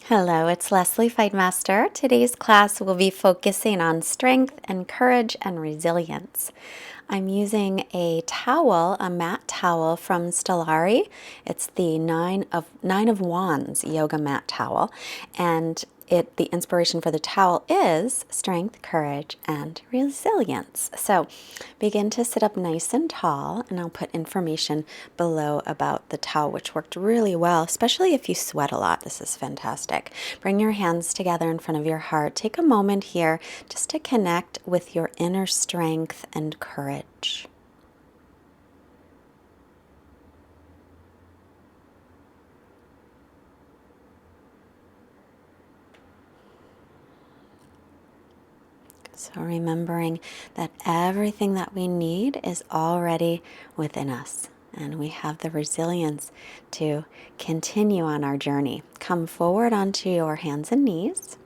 Hello, it's Leslie Fightmaster. Today's class will be focusing on strength and courage and resilience. I'm using a towel, a mat towel from Stellari. It's the Nine of Wands yoga mat towel, and the inspiration for the towel is strength, courage, and resilience. So begin to sit up nice and tall, and I'll put information below about the towel, which worked really well, especially if you sweat a lot. This is fantastic. Bring your hands together in front of your heart. Take a moment here just to connect with your inner strength and courage. So remembering that everything that we need is already within us, and we have the resilience to continue on our journey. Come forward onto your hands and knees,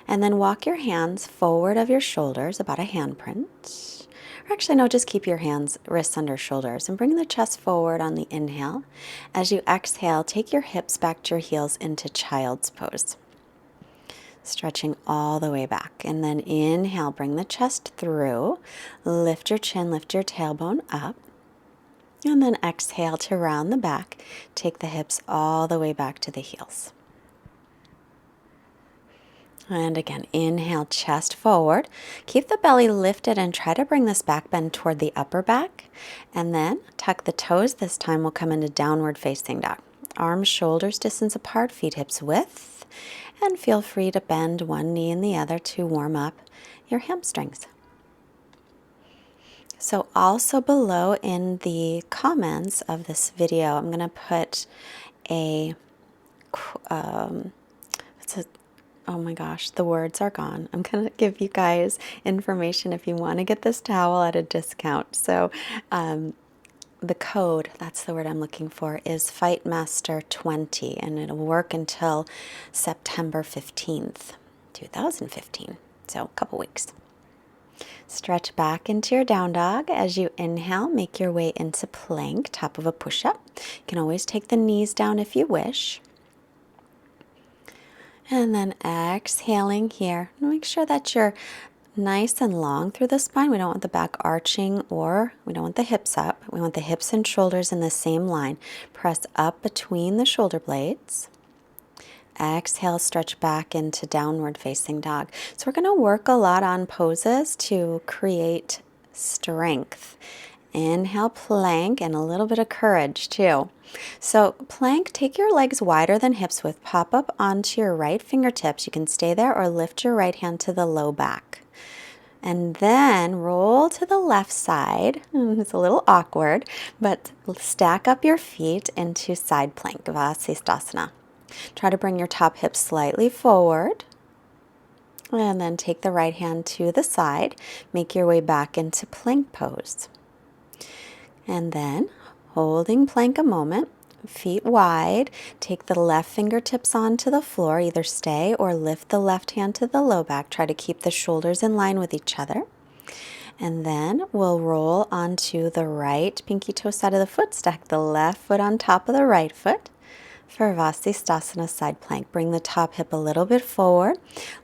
and then walk your hands forward of your shoulders, about a handprint. Or actually, no, just keep your hands, wrists under shoulders, and bring the chest forward on the inhale. As you exhale, take your hips back to your heels into child's pose. Stretching all the way back. And then inhale, bring the chest through. Lift your chin, lift your tailbone up. And then exhale to round the back. Take the hips all the way back to the heels. And again, inhale, chest forward. Keep the belly lifted and try to bring this back bend toward the upper back. And then tuck the toes. This time we'll come into downward facing dog. Arms, shoulders distance apart, feet hips width. And feel free to bend one knee and the other to warm up your hamstrings. So also below in the comments of this video, I'm going to put oh my gosh, the words are gone. I'm going to give you guys information if you want to get this towel at a discount. So the code, that's the word I'm looking for, is Fightmaster20, and it'll work until September 15th, 2015. So a couple weeks. Stretch back into your down dog. As you inhale, make your way into plank, top of a push-up. You can always take the knees down if you wish. And then exhaling here. Make sure that you're nice and long through the spine. We don't want the back arching, or we don't want the hips up. We want the hips and shoulders in the same line. Press up between the shoulder blades. Exhale, stretch back into downward facing dog. So we're going to work a lot on poses to create strength. Inhale, plank, and a little bit of courage too. So plank, take your legs wider than hips width. Pop up onto your right fingertips. You can stay there or lift your right hand to the low back. And then roll to the left side. It's a little awkward, but stack up your feet into side plank, Gomukhasana. Try to bring your top hip slightly forward. And then take the right hand to the side. Make your way back into plank pose. And then holding plank a moment, feet wide, take the left fingertips onto the floor. Either stay or lift the left hand to the low back. Try to keep the shoulders in line with each other. And then we'll roll onto the right pinky toe side of the foot. Stack the left foot on top of the right foot for Vasisthasana side plank. Bring the top hip a little bit forward.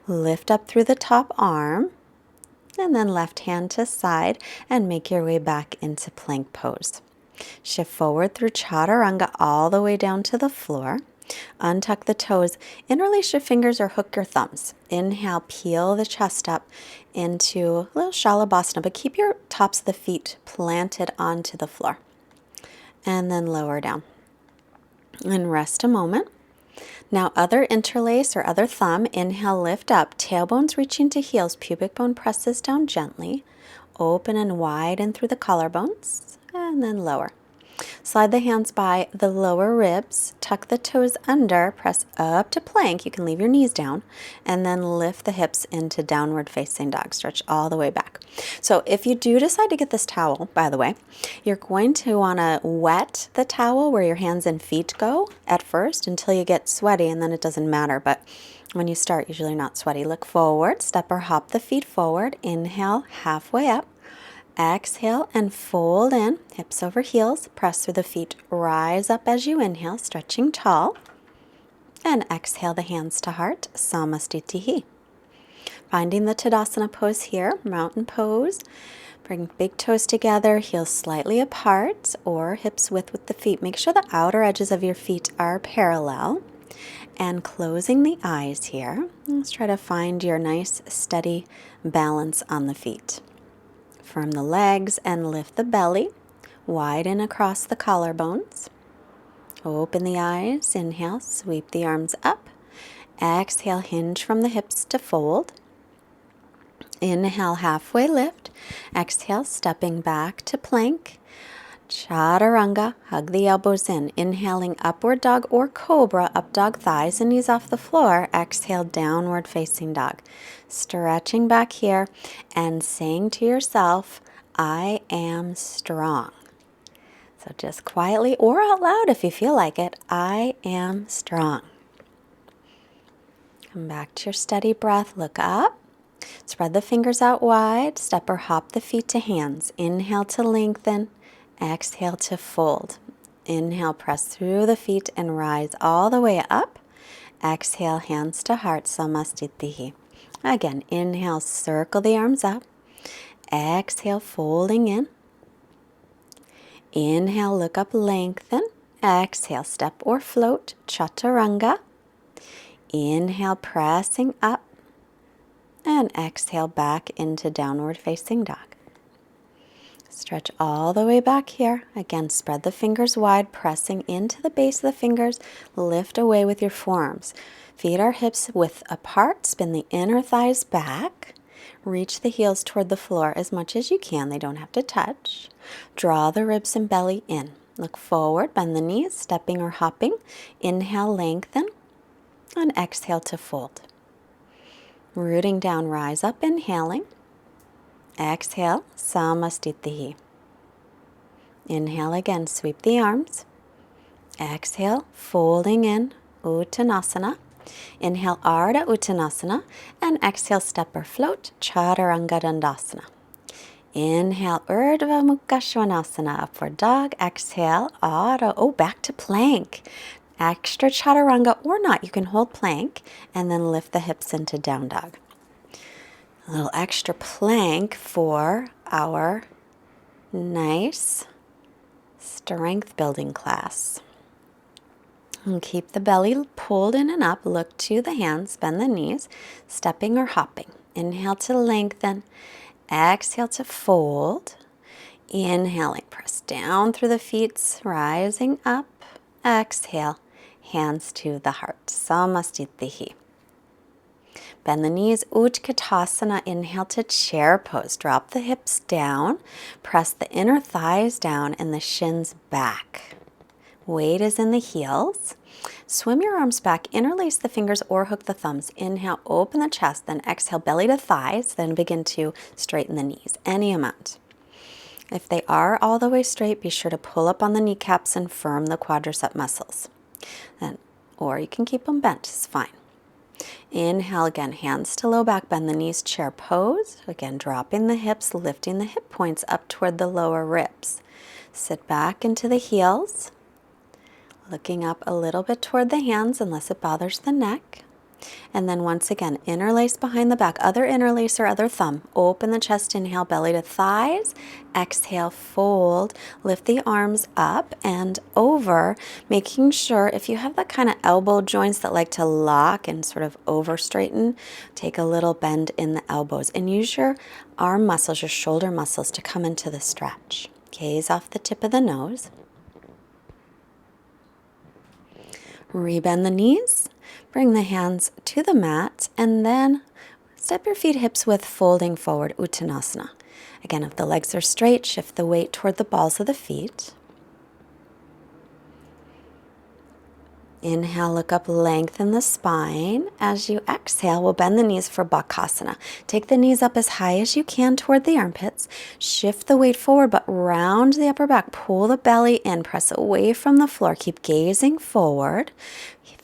Lift up through the top arm. And then left hand to side and make your way back into plank pose. Shift forward through Chaturanga all the way down to the floor. Untuck the toes. Interlace your fingers or hook your thumbs. Inhale, peel the chest up into a little Shavasana, but keep your tops of the feet planted onto the floor. And then lower down. And rest a moment. Now other interlace or other thumb. Inhale, lift up. Tailbones reaching to heels. Pubic bone presses down gently. Open and widen through the collarbones. And then lower. Slide the hands by the lower ribs. Tuck the toes under. Press up to plank. You can leave your knees down. And then lift the hips into downward facing dog. Stretch all the way back. So if you do decide to get this towel, by the way, you're going to want to wet the towel where your hands and feet go at first until you get sweaty, and then it doesn't matter. But when you start, usually you're not sweaty. Look forward. Step or hop the feet forward. Inhale, halfway up. Exhale and fold in, hips over heels. Press through the feet. Rise up as you inhale, stretching tall. And exhale the hands to heart, Samastitihi. Finding the Tadasana pose here, mountain pose. Bring big toes together, heels slightly apart, or hips width with the feet. Make sure the outer edges of your feet are parallel. And closing the eyes here, let's try to find your nice steady balance on the feet. Firm the legs and lift the belly, widen across the collarbones. Open the eyes, inhale, sweep the arms up. Exhale, hinge from the hips to fold. Inhale, halfway lift. Exhale, stepping back to plank. Chaturanga, hug the elbows in. Inhaling, upward dog or cobra, up dog, thighs and knees off the floor. Exhale, downward facing dog. Stretching back here and saying to yourself, I am strong. So just quietly or out loud if you feel like it, I am strong. Come back to your steady breath, look up. Spread the fingers out wide, step or hop the feet to hands. Inhale to lengthen, exhale to fold. Inhale, press through the feet and rise all the way up. Exhale, hands to heart, Samastitihi. Again, inhale, circle the arms up. Exhale, folding in. Inhale, look up, lengthen. Exhale, step or float, Chaturanga. Inhale, pressing up. And exhale back into downward facing dog. Stretch all the way back here. Again, spread the fingers wide, pressing into the base of the fingers. Lift away with your forearms. Feet are hips width apart. Spin the inner thighs back. Reach the heels toward the floor as much as you can. They don't have to touch. Draw the ribs and belly in. Look forward, bend the knees, stepping or hopping. Inhale, lengthen. And exhale to fold. Rooting down, rise up, inhaling. Exhale, Samastitihi. Inhale again, sweep the arms. Exhale, folding in, Uttanasana. Inhale, Ardha Uttanasana. And exhale, step or float, Chaturanga Dandasana. Inhale, Urdhva Mukha Svanasana, upward dog. Exhale, Ardha, back to plank. Extra chaturanga or not, you can hold plank and then lift the hips into down dog. A little extra plank for our nice strength building class. And keep the belly pulled in and up, look to the hands, bend the knees, stepping or hopping. Inhale to lengthen, exhale to fold. Inhaling, press down through the feet, rising up. Exhale, hands to the heart, Samastitihi. Bend the knees, Utkatasana. Inhale to chair pose. Drop the hips down, press the inner thighs down and the shins back. Weight is in the heels. Swim your arms back, interlace the fingers or hook the thumbs. Inhale, open the chest, then exhale, belly to thighs, then begin to straighten the knees, any amount. If they are all the way straight, be sure to pull up on the kneecaps and firm the quadricep muscles. Or you can keep them bent, it's fine. Inhale again, hands to low back, bend the knees, chair pose. Again, dropping the hips, lifting the hip points up toward the lower ribs. Sit back into the heels, looking up a little bit toward the hands unless it bothers the neck. And then once again, interlace behind the back, other interlace or other thumb. Open the chest, inhale, belly to thighs. Exhale, fold. Lift the arms up and over, making sure if you have that kind of elbow joints that like to lock and sort of over straighten, take a little bend in the elbows and use your arm muscles, your shoulder muscles to come into the stretch. Gaze off the tip of the nose. Rebend the knees. Bring the hands to the mat and then step your feet hips width, folding forward, Uttanasana. Again, if the legs are straight, shift the weight toward the balls of the feet. Inhale, look up, lengthen the spine. As you exhale, we'll bend the knees for Gomukhasana. Take the knees up as high as you can toward the armpits. Shift the weight forward, but round the upper back. Pull the belly in, press away from the floor. Keep gazing forward.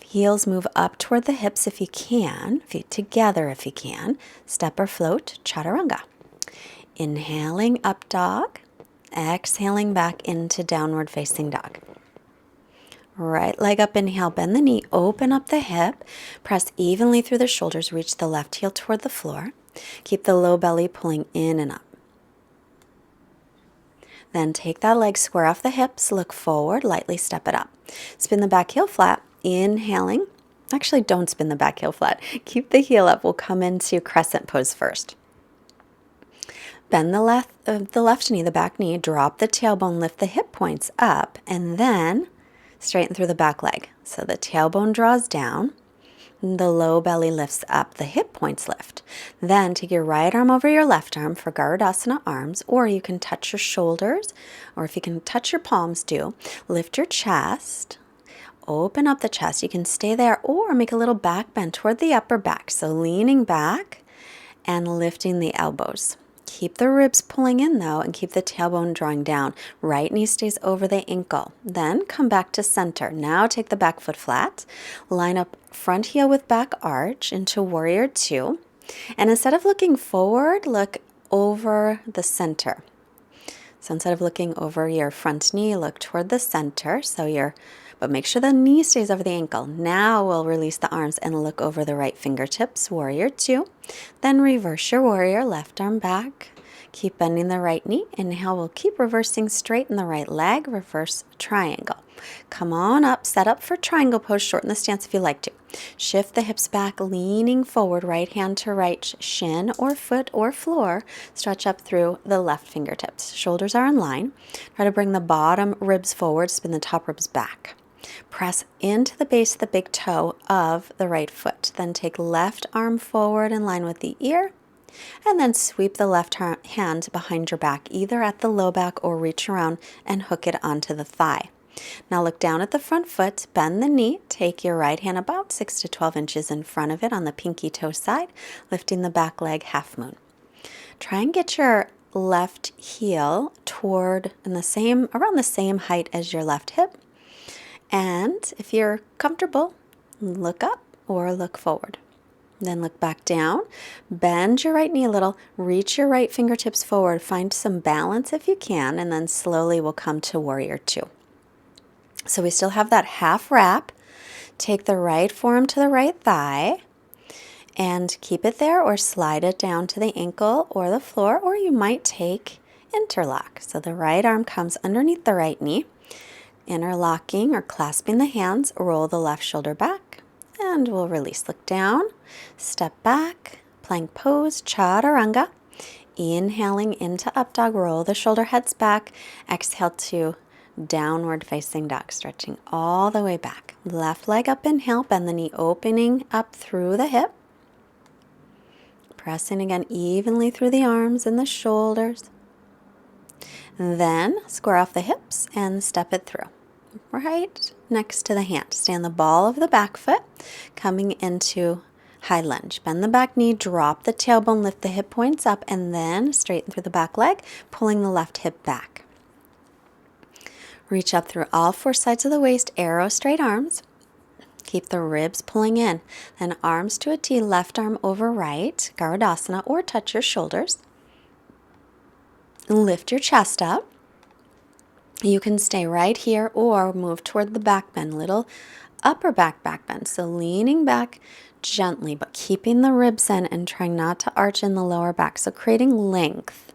Heels move up toward the hips if you can. Feet together if you can. Step or float, Chaturanga. Inhaling, up dog. Exhaling back into downward facing dog. Right leg up, inhale, bend the knee, open up the hip, press evenly through the shoulders, reach the left heel toward the floor. Keep the low belly pulling in and up. Then take that leg square off the hips, look forward, lightly step it up. Spin the back heel flat, inhaling. Actually, don't spin the back heel flat. Keep the heel up. We'll come into Crescent Pose first. Bend the left knee, the back knee, drop the tailbone, lift the hip points up, and then straighten through the back leg. So the tailbone draws down, the low belly lifts up, the hip points lift. Then take your right arm over your left arm for Ardha arms, or you can touch your shoulders, or if you can touch your palms, do. Lift your chest, open up the chest. You can stay there or make a little back bend toward the upper back. So leaning back and lifting the elbows. Keep the ribs pulling in though, and keep the tailbone drawing down. Right knee stays over the ankle. Then come back to center. Now take the back foot flat. Line up front heel with back arch into Warrior Two. And instead of looking forward, look over the center. So instead of looking over your front knee, look toward the center. But make sure the knee stays over the ankle. Now we'll release the arms and look over the right fingertips, Warrior Two. Then reverse your warrior, left arm back. Keep bending the right knee. Inhale, we'll keep reversing, straighten the right leg, reverse triangle. Come on up, set up for triangle pose, shorten the stance if you like to. Shift the hips back, leaning forward, right hand to right shin or foot or floor. Stretch up through the left fingertips. Shoulders are in line. Try to bring the bottom ribs forward, spin the top ribs back. Press into the base of the big toe of the right foot. Then take left arm forward in line with the ear. And then sweep the left hand behind your back, either at the low back or reach around and hook it onto the thigh. Now look down at the front foot, bend the knee, take your right hand about 6 to 12 inches in front of it on the pinky toe side, lifting the back leg half moon. Try and get your left heel around the same height as your left hip. And if you're comfortable, look up or look forward. Then look back down, bend your right knee a little, reach your right fingertips forward, find some balance if you can, and then slowly we'll come to Warrior Two. So we still have that half wrap. Take the right forearm to the right thigh and keep it there or slide it down to the ankle or the floor, or you might take interlock. So the right arm comes underneath the right knee. Interlocking or clasping the hands, roll the left shoulder back, and we'll release. Look down, step back, plank pose, chaturanga. Inhaling into up dog, roll the shoulder heads back. Exhale to downward facing dog, stretching all the way back. Left leg up, inhale, bend the knee, opening up through the hip. Pressing again evenly through the arms and the shoulders. Then square off the hips and step it through. Right next to the hand. Stand the ball of the back foot, coming into high lunge. Bend the back knee, drop the tailbone, lift the hip points up, and then straighten through the back leg, pulling the left hip back. Reach up through all four sides of the waist, arrow straight arms. Keep the ribs pulling in. Then arms to a T, left arm over right, Garudasana, or touch your shoulders. Lift your chest up. You can stay right here or move toward the back bend, little upper back bend. So leaning back gently, but keeping the ribs in and trying not to arch in the lower back. So creating length.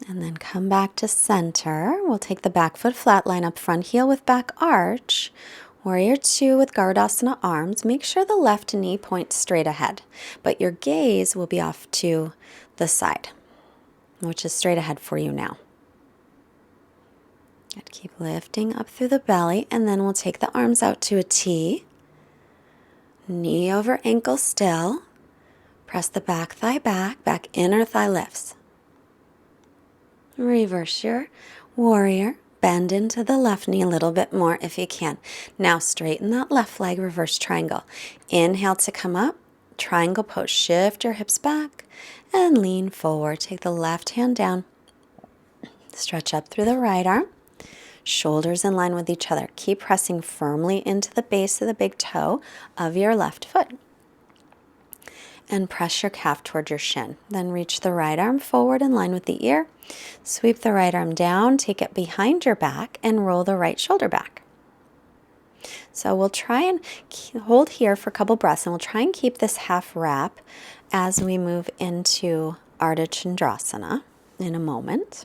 And then come back to center. We'll take the back foot flat, line up front heel with back arch. Warrior Two with Garudasana arms. Make sure the left knee points straight ahead, but your gaze will be off to the side, which is straight ahead for you now. Good. Keep lifting up through the belly, and then we'll take the arms out to a T. Knee over ankle still. Press the back thigh back inner thigh lifts. Reverse your warrior. Bend into the left knee a little bit more if you can. Now straighten that left leg, reverse triangle. Inhale to come up, triangle pose. Shift your hips back and lean forward. Take the left hand down. Stretch up through the right arm. Shoulders in line with each other. Keep pressing firmly into the base of the big toe of your left foot. and press your calf toward your shin. Then reach the right arm forward in line with the ear. Sweep the right arm down, take it behind your back, and roll the right shoulder back. So we'll try and hold here for a couple breaths, and we'll try and keep this half wrap as we move into Ardha Chandrasana in a moment.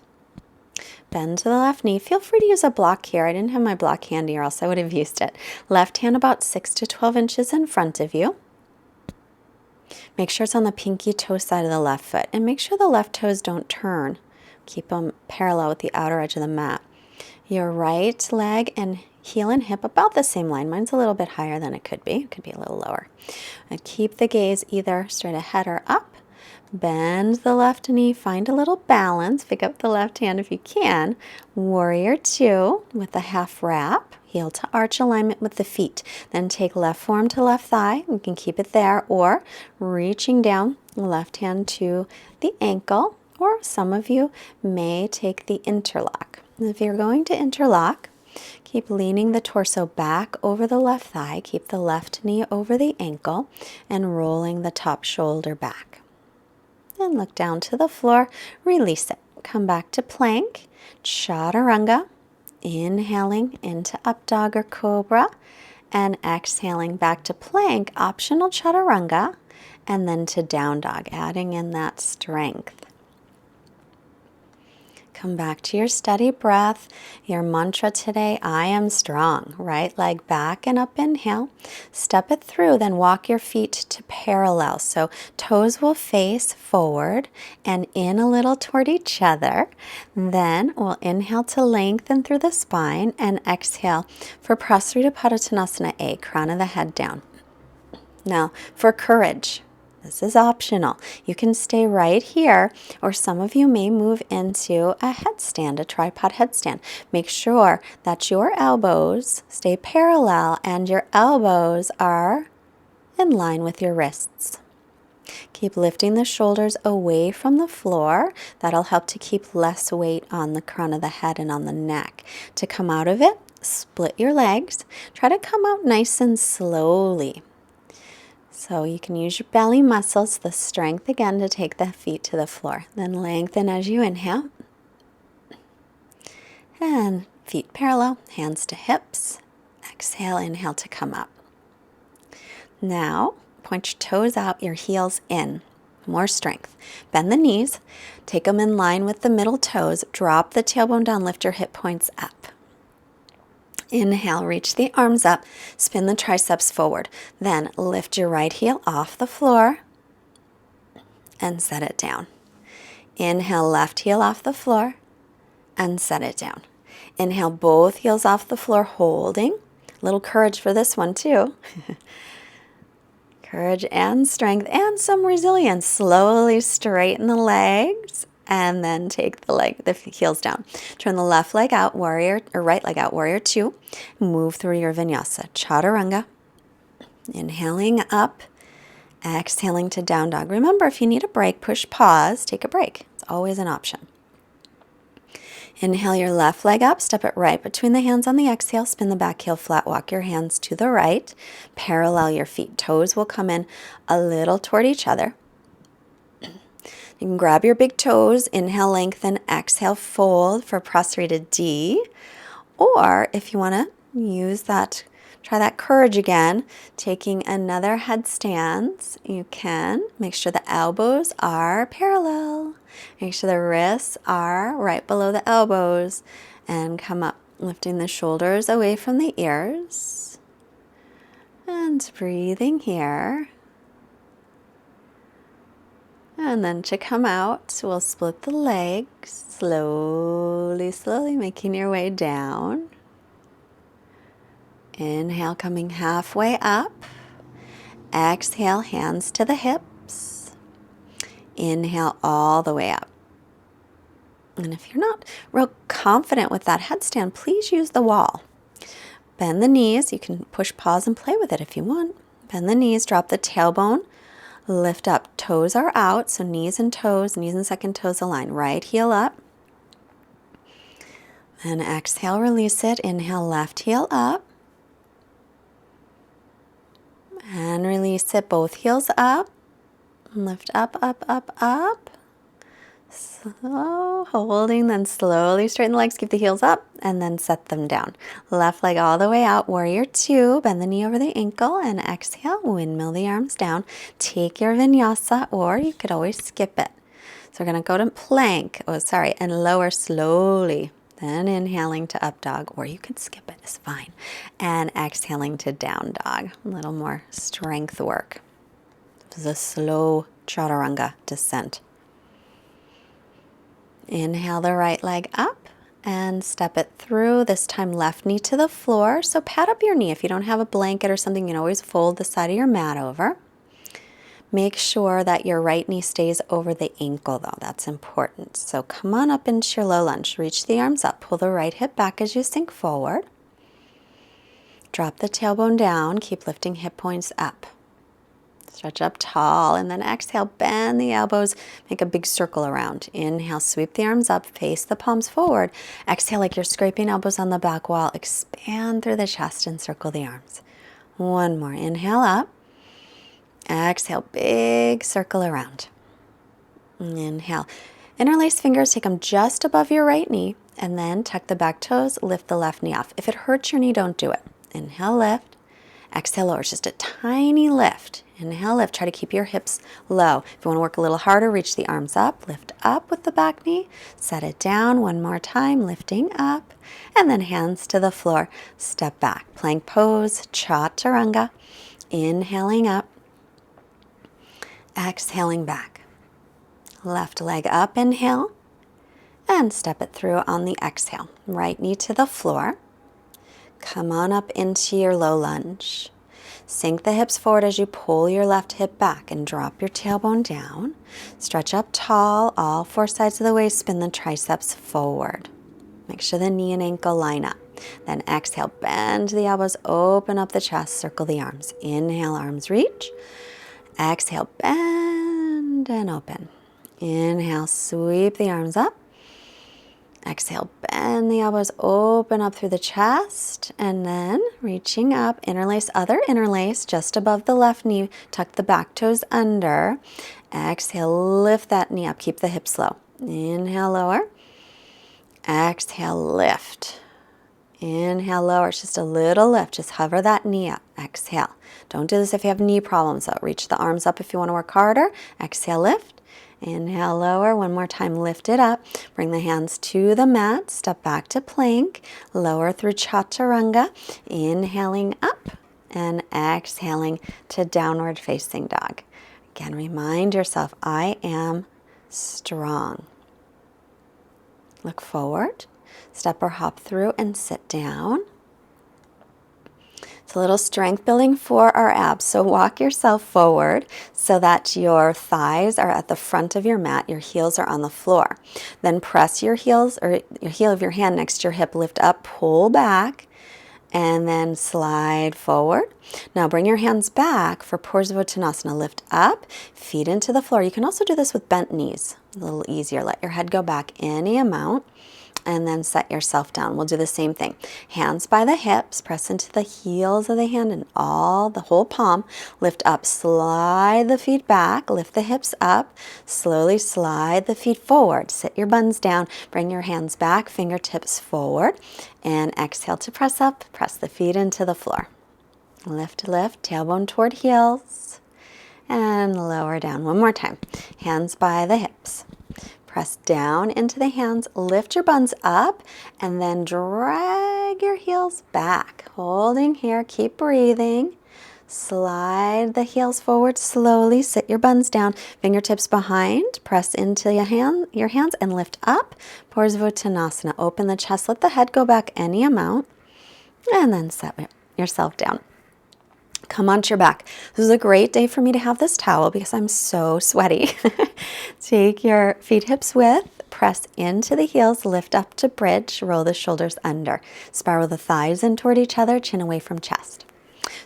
Bend to the left knee. Feel free to use a block here. I didn't have my block handy or else I would have used it. Left hand about 6 to 12 inches in front of you. Make sure it's on the pinky toe side of the left foot, and make sure the left toes don't turn. Keep them parallel with the outer edge of the mat. Your right leg and heel and hip about the same line. Mine's a little bit higher than it could be. It could be a little lower. And keep the gaze either straight ahead or up. Bend the left knee. Find a little balance. Pick up the left hand if you can. Warrior two with the half wrap. Heel to arch alignment with the feet. Then take left forearm to left thigh. You can keep it there, or reaching down, left hand to the ankle, or some of you may take the interlock. If you're going to interlock, keep leaning the torso back over the left thigh. Keep the left knee over the ankle and rolling the top shoulder back. And look down to the floor. Release it. Come back to plank. Chaturanga. Inhaling into up dog or cobra, and exhaling back to plank, optional chaturanga, and then to down dog, adding in that strength. Come back to your steady breath. Your mantra today, I am strong. Right leg back and up, inhale. Step it through, then walk your feet to parallel. So toes will face forward and in a little toward each other. Then we'll inhale to lengthen through the spine and exhale for Prasarita Padottanasana A, crown of the head down. Now for courage. This is optional. You can stay right here, or some of you may move into a headstand, a tripod headstand. Make sure that your elbows stay parallel and your elbows are in line with your wrists. Keep lifting the shoulders away from the floor. That'll help to keep less weight on the crown of the head and on the neck. To come out of it, split your legs. Try to come out nice and slowly. So you can use your belly muscles, the strength again to take the feet to the floor. Then lengthen as you inhale. And feet parallel, hands to hips. Exhale, inhale to come up. Now, point your toes out, your heels in. More strength. Bend the knees. Take them in line with the middle toes. Drop the tailbone down, lift your hip points up. Inhale, reach the arms up, spin the triceps forward. Then lift your right heel off the floor and set it down. Inhale, left heel off the floor and set it down. Inhale, both heels off the floor, holding. Little courage for this one too. Courage and strength and some resilience. Slowly straighten the legs. And then take the heels down. Turn the left leg out, right leg out, warrior two. Move through your vinyasa. Chaturanga. Inhaling up. Exhaling to down dog. Remember, if you need a break, push pause, take a break. It's always an option. Inhale your left leg up, step it right between the hands on the exhale, spin the back heel flat, walk your hands to the right, parallel your feet. Toes will come in a little toward each other. You can grab your big toes, inhale, lengthen, exhale, fold for Prasarita D. Or if you want to use that, try that courage again, taking another headstand, you can make sure the elbows are parallel. Make sure the wrists are right below the elbows and come up, lifting the shoulders away from the ears. And breathing here. And then to come out, we'll split the legs, slowly, slowly making your way down. Inhale, coming halfway up. Exhale, hands to the hips. Inhale all the way up. And if you're not real confident with that headstand, please use the wall. Bend the knees. You can push pause and play with it if you want. Bend the knees, drop the tailbone. Lift up, toes are out, so knees and second toes align. Right heel up. And exhale, release it. Inhale, left heel up. And release it, both heels up. Lift up, up, up, up. Slow, holding, then slowly straighten the legs, keep the heels up, and then set them down. Left leg all the way out, warrior two, bend the knee over the ankle, and exhale, windmill the arms down. Take your vinyasa, or you could always skip it. So we're going to go to plank, and lower slowly. Then inhaling to up dog, or you can skip it, it's fine. And exhaling to down dog, a little more strength work. This is a slow chaturanga descent. Inhale the right leg up and step it through, this time left knee to the floor. So pat up your knee. If you don't have a blanket or something, you can always fold the side of your mat over. Make sure that your right knee stays over the ankle though, that's important. So come on up into your low lunge, reach the arms up, pull the right hip back as you sink forward. Drop the tailbone down, keep lifting hip points up. Stretch up tall, and then exhale, bend the elbows, make a big circle around. Inhale, sweep the arms up, face the palms forward. Exhale like you're scraping elbows on the back wall. Expand through the chest and circle the arms. One more, inhale up. Exhale, big circle around. Inhale, interlace fingers, take them just above your right knee, and then tuck the back toes, lift the left knee off. If it hurts your knee, don't do it. Inhale, lift. Exhale, lower, just a tiny lift. Inhale, lift, try to keep your hips low. If you want to work a little harder, reach the arms up, lift up with the back knee, set it down one more time, lifting up, and then hands to the floor, step back. Plank pose, chaturanga, inhaling up, exhaling back. Left leg up, inhale, and step it through on the exhale. Right knee to the floor. Come on up into your low lunge. Sink the hips forward as you pull your left hip back and drop your tailbone down. Stretch up tall, all four sides of the waist, spin the triceps forward. Make sure the knee and ankle line up. Then exhale, bend the elbows, open up the chest, circle the arms. Inhale, arms reach. Exhale, bend and open. Inhale, sweep the arms up. Exhale, bend the elbows, open up through the chest, and then reaching up, interlace, other interlace just above the left knee, tuck the back toes under. Exhale, lift that knee up, keep the hips low. Inhale, lower. Exhale, lift. Inhale, lower, it's just a little lift, just hover that knee up. Exhale. Don't do this if you have knee problems though. Reach the arms up if you want to work harder. Exhale, lift. Inhale, lower, one more time, lift it up. Bring the hands to the mat, step back to plank, lower through chaturanga, inhaling up and exhaling to downward facing dog. Again, remind yourself, I am strong. Look forward, step or hop through and sit down. It's a little strength building for our abs. So walk yourself forward so that your thighs are at the front of your mat, your heels are on the floor. Then press your heels or your heel of your hand next to your hip, lift up, pull back, and then slide forward. Now bring your hands back for Pose of Uttanasana. Lift up, feet into the floor. You can also do this with bent knees, a little easier. Let your head go back any amount. And then set yourself down. We'll do the same thing. Hands by the hips, press into the heels of the hand and the whole palm. Lift up, slide the feet back, lift the hips up, slowly slide the feet forward. Sit your buns down, bring your hands back, fingertips forward, and exhale to press up, press the feet into the floor. Lift, lift, tailbone toward heels, and lower down. One more time. Hands by the hips. Press down into the hands, lift your buns up, and then drag your heels back. Holding here, keep breathing. Slide the heels forward slowly, sit your buns down, fingertips behind, press into your hands and lift up. Pose of Uttanasana. Open the chest, let the head go back any amount, and then set yourself down. Come onto your back. This is a great day for me to have this towel because I'm so sweaty. Take your feet hips width, press into the heels, lift up to bridge, roll the shoulders under. Spiral the thighs in toward each other, chin away from chest.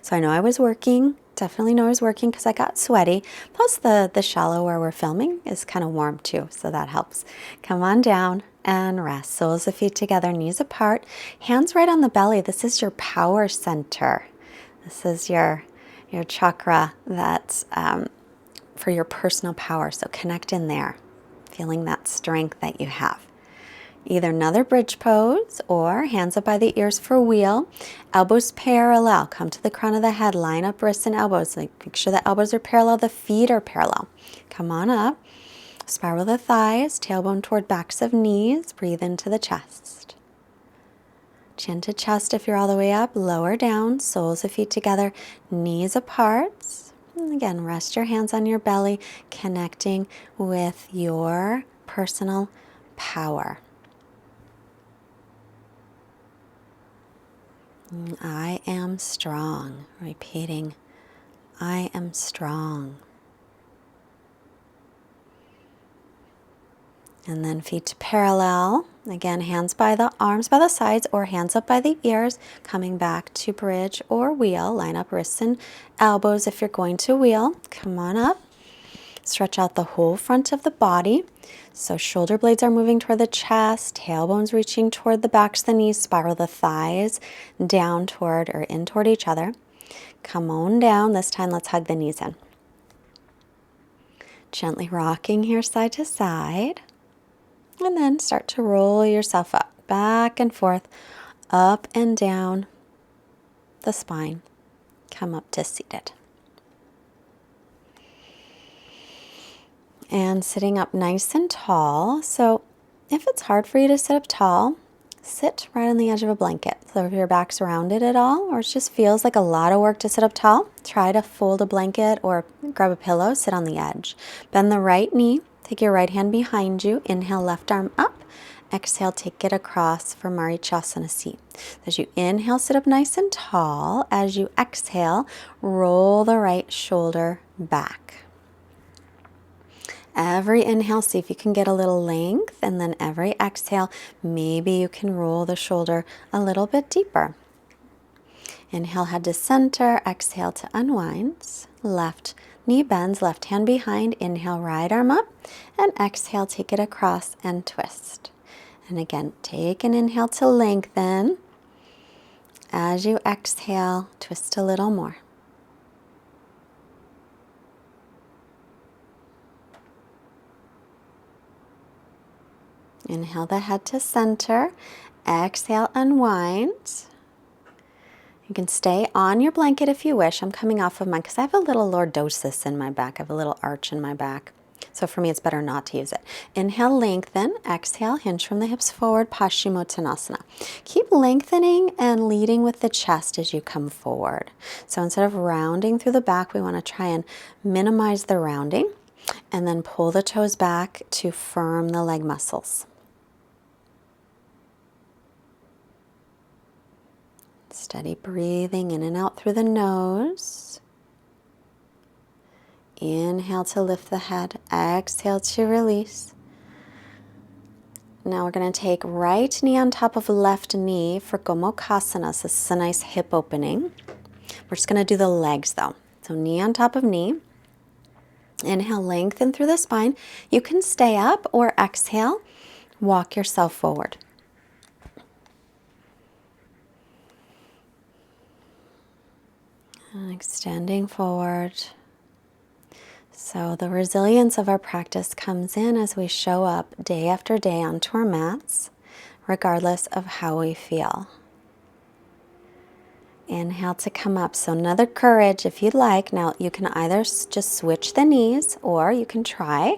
So I know I was working, definitely know I was working because I got sweaty. Plus the shallow where we're filming is kind of warm too, so that helps. Come on down and rest. Soles of feet together, knees apart, hands right on the belly. This is your power center. This is your chakra that for your personal power. So connect in there, feeling that strength that you have. Either another bridge pose or hands up by the ears for wheel. Elbows parallel. Come to the crown of the head. Line up wrists and elbows. Make sure the elbows are parallel. The feet are parallel. Come on up. Spiral the thighs. Tailbone toward backs of knees. Breathe into the chest. Chin to chest if you're all the way up. Lower down. Soles of feet together. Knees apart. And again, rest your hands on your belly. Connecting with your personal power. I am strong. Repeating, I am strong. And then feet to parallel. Again, hands by the arms by the sides or hands up by the ears. Coming back to bridge or wheel. Line up wrists and elbows if you're going to wheel. Come on up. Stretch out the whole front of the body. So shoulder blades are moving toward the chest, tailbones reaching toward the backs of the knees, spiral the thighs down toward or in toward each other. Come on down. This time let's hug the knees in. Gently rocking here side to side. And then start to roll yourself up, back and forth, up and down the spine. Come up to seated. And sitting up nice and tall. So if it's hard for you to sit up tall, sit right on the edge of a blanket. So if your back's rounded at all, or it just feels like a lot of work to sit up tall, try to fold a blanket or grab a pillow, sit on the edge. Bend the right knee, take your right hand behind you, inhale left arm up, exhale take it across for Marichasana seat. As you inhale, sit up nice and tall. As you exhale, roll the right shoulder back. Every inhale, see if you can get a little length, and then every exhale, maybe you can roll the shoulder a little bit deeper. Inhale, head to center, exhale to unwind. Left knee bends, left hand behind, inhale, right arm up, and exhale, take it across and twist. And again, take an inhale to lengthen. As you exhale, twist a little more. Inhale the head to center. Exhale, unwind. You can stay on your blanket if you wish. I'm coming off of mine because I have a little lordosis in my back. I have a little arch in my back. So for me, it's better not to use it. Inhale, lengthen. Exhale, hinge from the hips forward, Paschimottanasana. Keep lengthening and leading with the chest as you come forward. So instead of rounding through the back, we want to try and minimize the rounding and then pull the toes back to firm the leg muscles. Steady breathing in and out through the nose. Inhale to lift the head. Exhale to release. Now we're going to take right knee on top of left knee for Gomukhasana. So this is a nice hip opening. We're just going to do the legs though. So knee on top of knee. Inhale, lengthen through the spine. You can stay up or exhale, walk yourself forward. And extending forward. So the resilience of our practice comes in as we show up day after day onto our mats, regardless of how we feel. Inhale to come up. So another courage if you'd like. Now you can either just switch the knees or you can try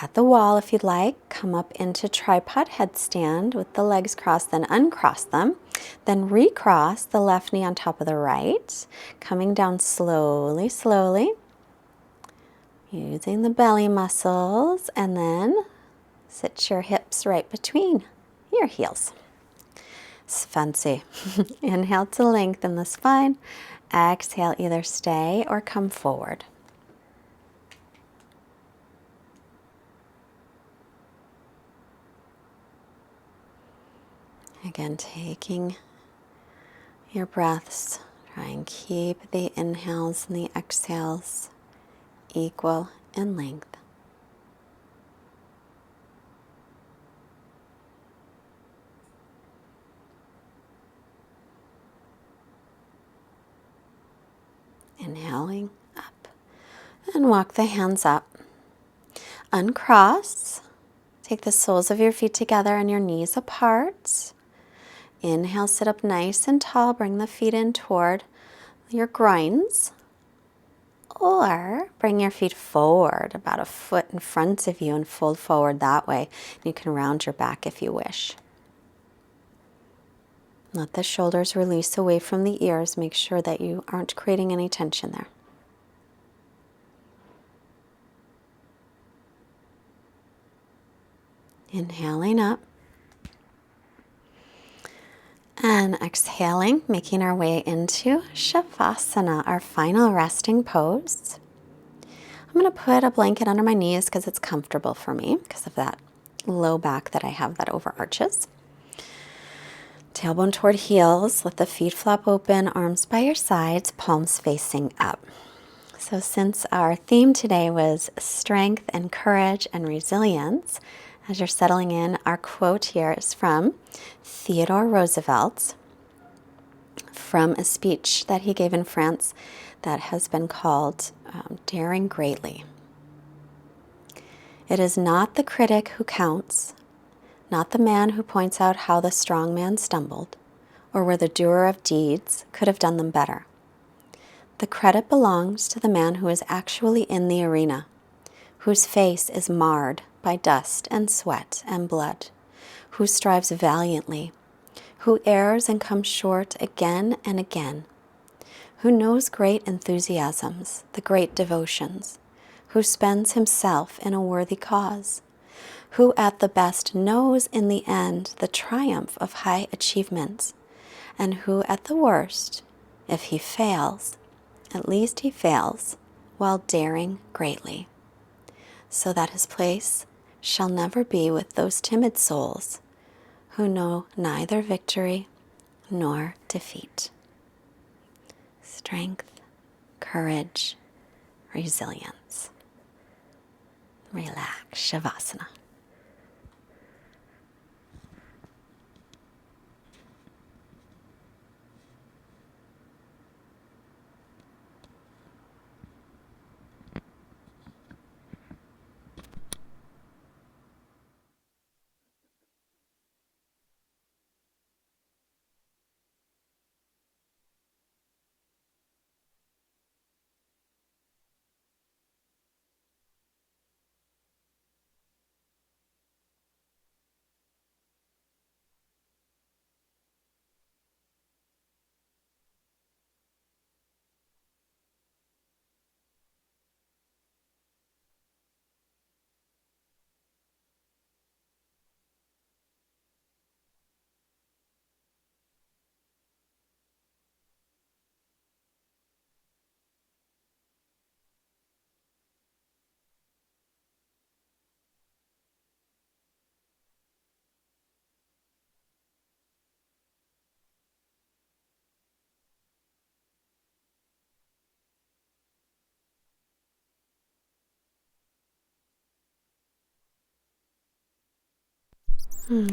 at the wall if you'd like. Come up into tripod headstand with the legs crossed, then uncross them. Then recross the left knee on top of the right. Coming down slowly, slowly. Using the belly muscles, and then sit your hips right between your heels. It's fancy. Inhale to lengthen the spine. Exhale, either stay or come forward. Again, taking your breaths. Try and keep the inhales and the exhales equal in length. Inhaling up And walk the hands up. Uncross. Take the soles of your feet together and your knees apart. Inhale, sit up nice and tall. Bring the feet in toward your groins. Or bring your feet forward about a foot in front of you and fold forward that way. You can round your back if you wish. Let the shoulders release away from the ears. Make sure that you aren't creating any tension there. Inhaling up. And exhaling, making our way into Shavasana, our final resting pose. I'm going to put a blanket under my knees because it's comfortable for me because of that low back that I have that overarches. Tailbone toward heels, let the feet flop open, arms by your sides, palms facing up. So since our theme today was strength and courage and resilience, as you're settling in, our quote here is from Theodore Roosevelt, from a speech that he gave in France that has been called Daring Greatly. It is not the critic who counts, not the man who points out how the strong man stumbled, or where the doer of deeds could have done them better. The credit belongs to the man who is actually in the arena, whose face is marred by dust and sweat and blood, who strives valiantly, who errs and comes short again and again, who knows great enthusiasms, the great devotions, who spends himself in a worthy cause, who at the best knows in the end the triumph of high achievements, and who at the worst, if he fails, at least he fails while daring greatly, so that his place shall never be with those timid souls who know neither victory nor defeat. Strength, courage, resilience. Relax, Shavasana.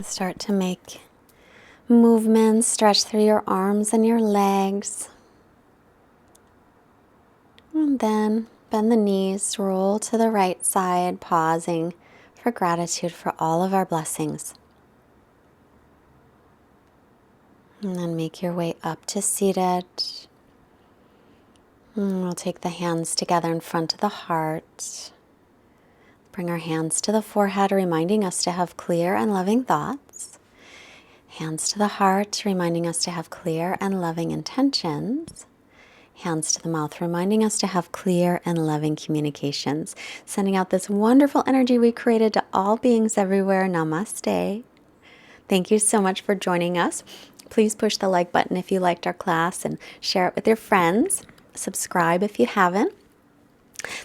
Start to make movements, stretch through your arms and your legs. And then bend the knees, roll to the right side, pausing for gratitude for all of our blessings. And then make your way up to seated. And we'll take the hands together in front of the heart. Bring our hands to the forehead, reminding us to have clear and loving thoughts. Hands to the heart, reminding us to have clear and loving intentions. Hands to the mouth, reminding us to have clear and loving communications. Sending out this wonderful energy we created to all beings everywhere. Namaste. Thank you so much for joining us. Please push the like button if you liked our class and share it with your friends. Subscribe if you haven't.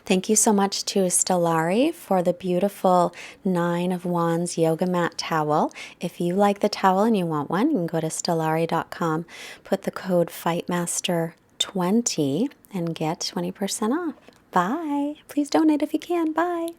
Thank you so much to Stellari for the beautiful 9 of Wands yoga mat towel. If you like the towel and you want one, you can go to stellari.com, put the code Fightmaster20 and get 20% off. Bye. Please donate if you can. Bye.